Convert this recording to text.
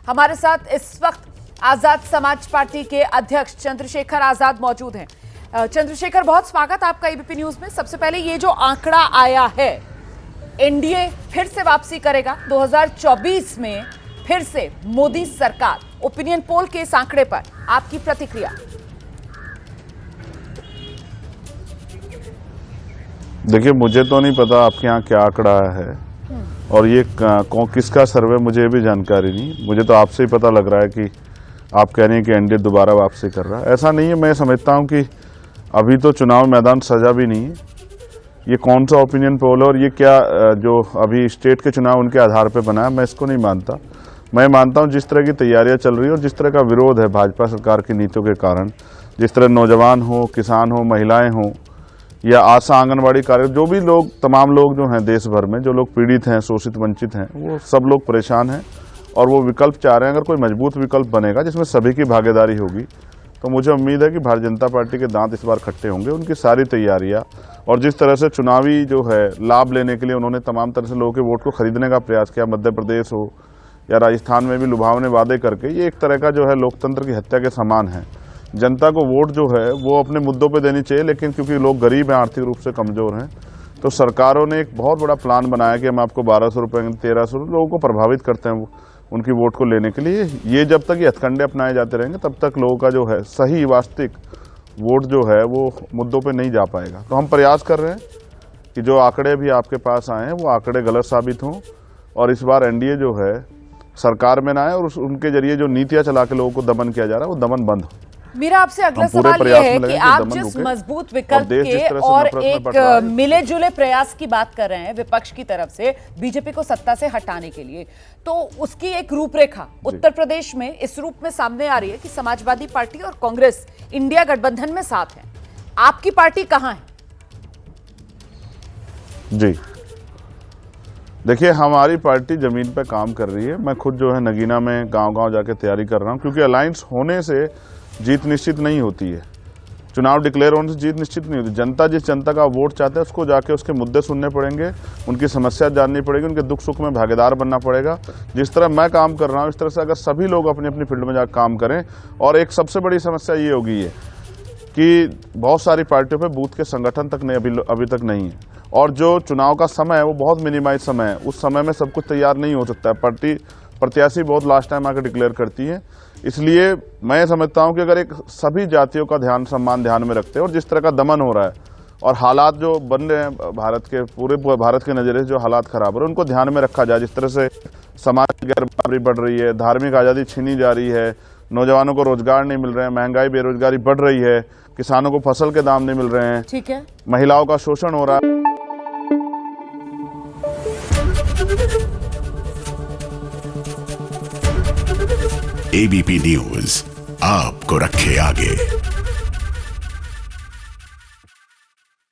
हमारे साथ इस वक्त आजाद समाज पार्टी के अध्यक्ष चंद्रशेखर आजाद मौजूद हैं। चंद्रशेखर, बहुत स्वागत आपका एबीपी न्यूज में। सबसे पहले ये जो आंकड़ा आया है, एनडीए फिर से वापसी करेगा 2024 में, फिर से मोदी सरकार, ओपिनियन पोल के इस आंकड़े पर आपकी प्रतिक्रिया? देखिए, मुझे तो नहीं पता आपके यहाँ क्या आंकड़ा है और ये किसका सर्वे, मुझे भी जानकारी नहीं। मुझे तो आपसे ही पता लग रहा है कि आप कह रहे हैं कि एनडीए दोबारा वापसी कर रहा है। ऐसा नहीं है। मैं समझता हूं कि अभी तो चुनाव मैदान सजा भी नहीं है। ये कौन सा ओपिनियन पोल है और ये क्या जो अभी स्टेट के चुनाव उनके आधार पर बना है, मैं इसको नहीं मानता। मैं मानता हूं जिस तरह की तैयारियां चल रही है और जिस तरह का विरोध है भाजपा सरकार की नीतियों के कारण, जिस तरह नौजवान हो, किसान हो, महिलाएं हो या आशा आंगनबाड़ी कार्य, जो भी लोग, तमाम लोग जो हैं देश भर में, जो लोग पीड़ित हैं, शोषित वंचित हैं, वो सब लोग परेशान हैं और वो विकल्प चाह रहे हैं। अगर कोई मजबूत विकल्प बनेगा जिसमें सभी की भागीदारी होगी तो मुझे उम्मीद है कि भारतीय जनता पार्टी के दांत इस बार खट्टे होंगे। उनकी सारी तैयारियां और जिस तरह से चुनावी जो है लाभ लेने के लिए उन्होंने तमाम तरह से लोगों के वोट को खरीदने का प्रयास किया, मध्य प्रदेश हो या राजस्थान में भी लुभावने वादे करके, ये एक तरह का जो है लोकतंत्र की हत्या के समान है। जनता को वोट जो है वो अपने मुद्दों पे देनी चाहिए, लेकिन क्योंकि लोग गरीब हैं, आर्थिक रूप से कमजोर हैं, तो सरकारों ने एक बहुत बड़ा प्लान बनाया कि हम आपको 1200 रुपये, 1300 रुपये, लोगों को प्रभावित करते हैं उनकी वोट को लेने के लिए। ये जब तक ये हथकंडे अपनाए जाते रहेंगे तब तक लोगों का जो है सही वास्तविक वोट जो है वो मुद्दों पे नहीं जा पाएगा। तो हम प्रयास कर रहे हैं कि जो आंकड़े भी आपके पास आए हैं वो आंकड़े गलत साबित हों और इस बार एनडीए जो है सरकार में ना आए और उनके जरिए जो नीतियां चला के लोगों को दमन किया जा रहा है वो दमन बंद हो। मेरा आपसे अगला सवाल यह है कि आप जिस मजबूत विकल्प के और एक मिले जुले प्रयास की बात कर रहे हैं विपक्ष की तरफ से बीजेपी को सत्ता से हटाने के लिए, तो उसकी एक रूपरेखा उत्तर प्रदेश में इस रूप में सामने आ रही है कि समाजवादी पार्टी और कांग्रेस इंडिया गठबंधन में साथ है। आपकी पार्टी कहां है? जी देखिए, हमारी पार्टी जमीन पे काम कर रही है। मैं खुद जो है नगीना में गांव-गांव जाके तैयारी कर रहा हूं, क्योंकि अलायंस होने से जीत निश्चित नहीं होती है। चुनाव डिक्लेयर होने से जीत निश्चित नहीं होती। जनता जिस जनता का वोट चाहते हैं उसको जाके उसके मुद्दे सुनने पड़ेंगे, उनकी समस्या जाननी पड़ेगी, उनके दुख सुख में भागीदार बनना पड़ेगा। जिस तरह मैं काम कर रहा हूँ इस तरह से अगर सभी लोग अपनी अपनी फील्ड में जाकर काम करें, और एक सबसे बड़ी समस्या ये होगी है कि बहुत सारी पार्टियों पे बूथ के संगठन तक नहीं अभी तक नहीं है, और जो चुनाव का समय है वो बहुत मिनिमाइज समय है। उस समय में सब कुछ तैयार नहीं हो सकता है। प्रत्याशी बहुत लास्ट टाइम आकर डिक्लेयर करती है। इसलिए मैं समझता हूं कि अगर एक सभी जातियों का सम्मान ध्यान में रखते हैं और जिस तरह का दमन हो रहा है और हालात जो बन रहे हैं भारत के, पूरे भारत के नज़रिए से जो हालात खराब हो रहे हैं उनको ध्यान में रखा जाए। जिस तरह से समाज की गैरबराबरी बढ़ रही है, धार्मिक आज़ादी छीनी जा रही है, नौजवानों को रोजगार नहीं मिल रहे हैं, महंगाई बेरोजगारी बढ़ रही है, किसानों को फसल के दाम नहीं मिल रहे हैं, ठीक है, महिलाओं का शोषण हो रहा है। एबीपी न्यूज आपको रखे आगे।